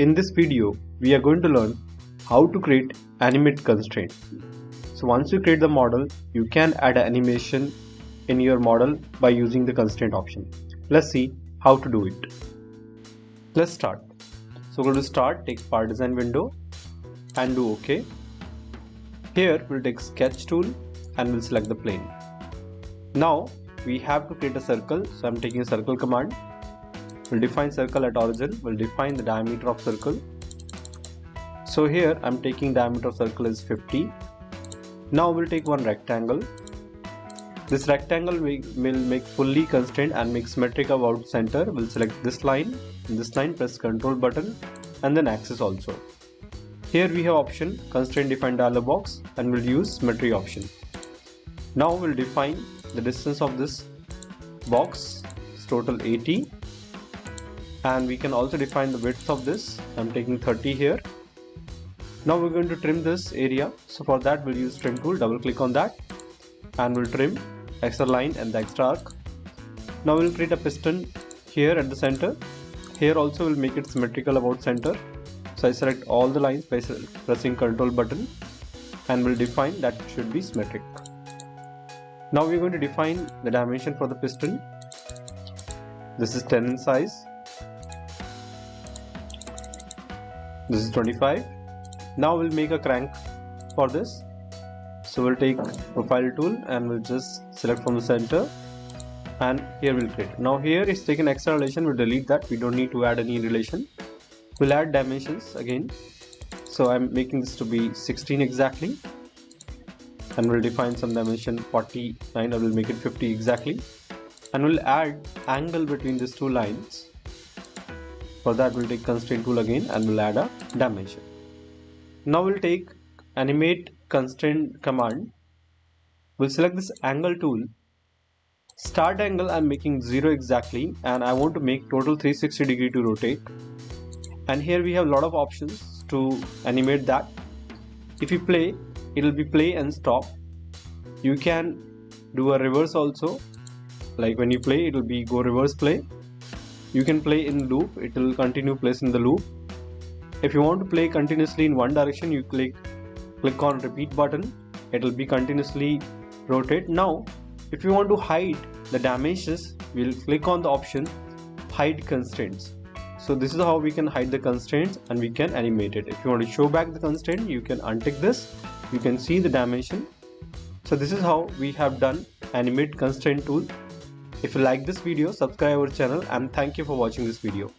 In this video, we are going to learn how to create animate constraint. So once you create the model, you can add an animation in your model by using the constraint option. Let's see how to do it. Let's start. So go to start, take part design window and do OK. Here we'll take sketch tool and we'll select the plane. Now we have to create a circle, so I'm taking a circle command. We'll define circle at origin, we'll define the diameter of circle. So here I'm taking diameter of circle is 50. Now we'll take one rectangle. This rectangle will make fully constrained and make symmetric about center. We'll select this line, in this line press Ctrl button and then axis also. Here we have option constraint define dialog box and we'll use symmetry option. Now we'll define the distance of this box, it's total 80. And we can also define the width of this. I'm taking 30 here. Now we're going to trim this area. So for that we'll use trim tool, double click on that and we'll trim extra line and the extra arc. Now we'll create a piston here at the center. Here also we'll make it symmetrical about center. So I select all the lines by pressing Ctrl button and we'll define that it should be symmetric. Now we're going to define the dimension for the piston. This is 10 in size. This is 25. Now we'll make a crank for this. So we'll take profile tool and we'll just select from the center and here we'll create. Now here it's taken extra relation, we'll delete that, we don't need to add any relation. We'll add dimensions again. So I'm making this to be 16 exactly and we'll define some dimension 49 or we'll make it 50 exactly and we'll add angle between these two lines. For that we'll take constraint tool again and we'll add a dimension. Now we'll take animate constraint command. We'll select this angle tool. Start angle I'm making 0 exactly and I want to make total 360 degree to rotate. And here we have a lot of options to animate that. If you play, it will be play and stop. You can do a reverse also. Like when you play, it will be go reverse play. You can play in loop, it will continue place in the loop. If you want to play continuously in one direction, you click on repeat button, it will be continuously rotate. Now if you want to hide the dimensions, we'll click on the option hide constraints. So this is how we can hide the constraints and we can animate it. If you want to show back the constraint, you can untick this, you can see the dimension. So this is how we have done animate constraint tool. If you like this video, subscribe our channel and thank you for watching this video.